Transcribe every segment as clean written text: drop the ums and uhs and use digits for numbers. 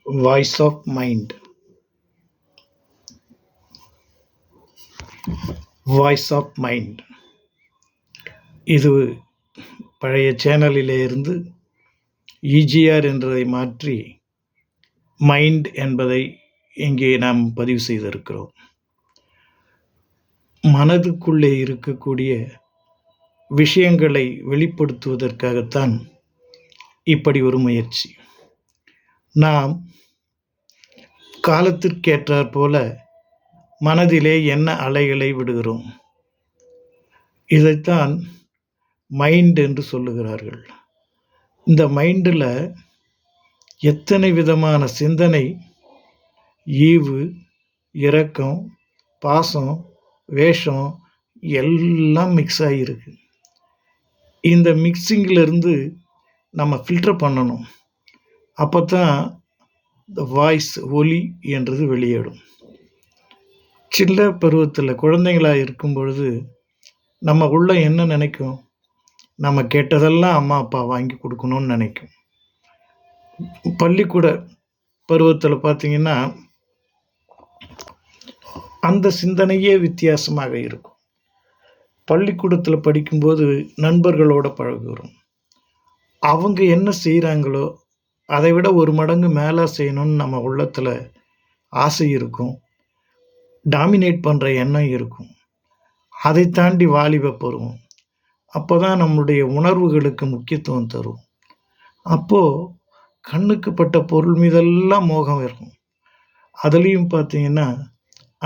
Voice of mind. Voice of mind இது பழைய சேனலிலே இருந்து இஜிஆர் என்றதை மாற்றி மைண்ட் என்பதை இங்கே நாம் பதிவு செய்திருக்கிறோம். மனதுக்குள்ளே இருக்கக்கூடிய விஷயங்களை வெளிப்படுத்துவதற்காகத்தான் இப்படி ஒரு முயற்சி. நாம் காலத்திற்கேற்றாற் போல மனதிலே என்ன அலைகளை விடுகிறோம். இதைத்தான் மைண்ட் என்று சொல்லுகிறார்கள். இந்த மைண்டில் எத்தனை விதமான சிந்தனை, ஈவு, இரக்கம், பாசம், வேஷம் எல்லாம் மிக்ஸ் ஆகியிருக்கு. இந்த மிக்சிங்கிலிருந்து நம்ம ஃபில்டர் பண்ணணும். அப்போ தான் இந்த வாய்ஸ், ஒலி என்றது வெளியிடும். சின்ன பருவத்தில் குழந்தைங்களாக இருக்கும் பொழுது நம்ம உள்ள என்ன நினைக்கும்? நம்ம கேட்டதெல்லாம் அம்மா அப்பா வாங்கி கொடுக்கணும்னு நினைக்கும். பள்ளிக்கூட பருவத்தில் பார்த்திங்கன்னா அந்த சிந்தனையே வித்தியாசமாக இருக்கும். பள்ளிக்கூடத்தில் படிக்கும்போது நண்பர்களோடு பழகுகிறோம். அவங்க என்ன செய்கிறாங்களோ அதை விட ஒரு மடங்கு மேலே செய்யணும்னு நம்ம உள்ளத்தில் ஆசை இருக்கும். டாமினேட் பண்ணுற எண்ணம் இருக்கும். அதை தாண்டி வாலிப பருவம். அப்போ தான் நம்முடைய உணர்வுகளுக்கு முக்கியத்துவம் தரும். அப்போது கண்ணுக்கு பட்ட பொருள் மீதெல்லாம் மோகம் இருக்கும். அதுலேயும் பார்த்திங்கன்னா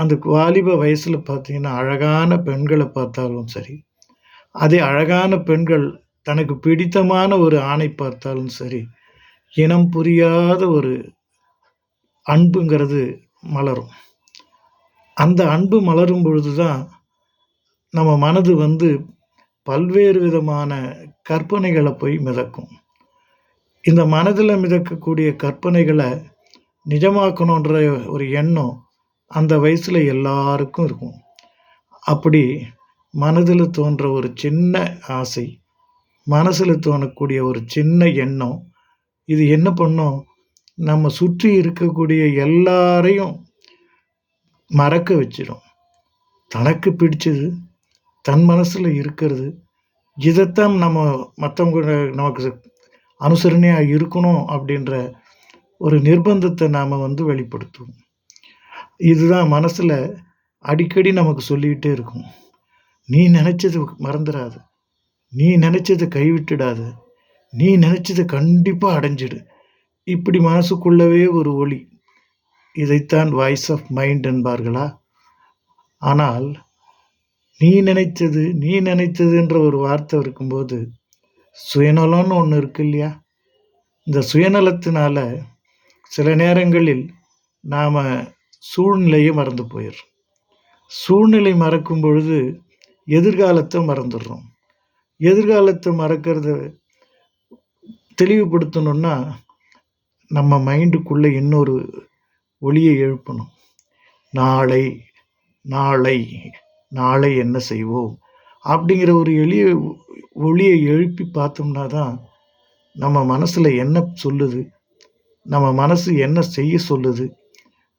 அந்த வாலிப வயசில் பார்த்திங்கன்னா அழகான பெண்களை பார்த்தாலும் சரி, அதே அழகான பெண்கள் தனக்கு பிடித்தமான ஒரு ஆணை பார்த்தாலும் சரி, இனம் புரியாத ஒரு அன்புங்கிறது மலரும். அந்த அன்பு மலரும் பொழுது தான் நம்ம மனது பல்வேறு விதமான கற்பனைகளை போய் மிதக்கும். இந்த மனதில் மிதக்கக்கூடிய கற்பனைகளை நிஜமாக்கணுன்ற ஒரு எண்ணம் அந்த வயசில் எல்லாருக்கும் இருக்கும். அப்படி மனதில் தோன்ற ஒரு சின்ன ஆசை, மனசில் தோணக்கூடிய ஒரு சின்ன எண்ணம், இது என்ன பண்ணும்? நம்ம சுற்றி இருக்கக்கூடிய எல்லாரையும் மறக்க வச்சிடும். தனக்கு பிடிச்சது, தன் மனசில் இருக்கிறது, இதைத்தான் நம்ம மற்றவங்க நமக்கு அனுசரணையாக இருக்கணும் அப்படின்ற ஒரு நிர்பந்தத்தை நாம் வெளிப்படுத்துவோம். இதுதான் மனசில் அடிக்கடி நமக்கு சொல்லிக்கிட்டே இருக்கும். நீ நினச்சது மறந்துடாது, நீ நினச்சதை கைவிட்டுடாது, நீ நினச்சதை கண்டிப்பாக அடைஞ்சிடு. இப்படி மனசுக்குள்ளவே ஒரு ஒலி. இதைத்தான் வாய்ஸ் ஆஃப் மைண்ட் என்பார்களா? ஆனால் நீ நினைத்ததுன்ற ஒரு வார்த்தை இருக்கும்போது சுயநலம்னு ஒன்று இருக்கு இல்லையா? இந்த சுயநலத்தினால சில நேரங்களில் நாம் சூழ்நிலையை மறந்து போயிடுறோம். சூழ்நிலை மறக்கும் பொழுது எதிர்காலத்தை மறந்துடுறோம். எதிர்காலத்தை மறக்கிறத தெளிவுபடுத்தணுன்னா நம்ம மைண்டுக்குள்ளே இன்னொரு ஒளியை எழுப்பணும். நாளை நாளை நாளை என்ன செய்வோம் அப்படிங்கிற ஒரு எளிய ஒளியை எழுப்பி பார்த்தோம்னா தான் நம்ம மனசில் என்ன சொல்லுது, நம்ம மனசு என்ன செய்ய சொல்லுது,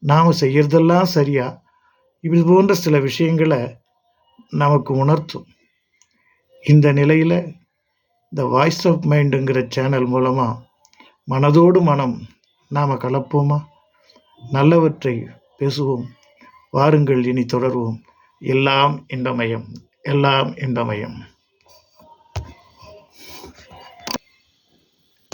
நாம் செய்கிறதெல்லாம் சரியா, இது போன்ற சில விஷயங்களை நமக்கு உணர்த்தும். இந்த நிலையில் இந்த வாய்ஸ் ஆஃப் மைண்டுங்கிற சேனல் மூலமாக மனதோடு மனம் நாம் கலப்போமா? நல்லவற்றை பேசுவோம். வாருங்கள், இனி தொடர்வோம். எல்லாம் இன்பமயம், எல்லாம் இன்பமயம்.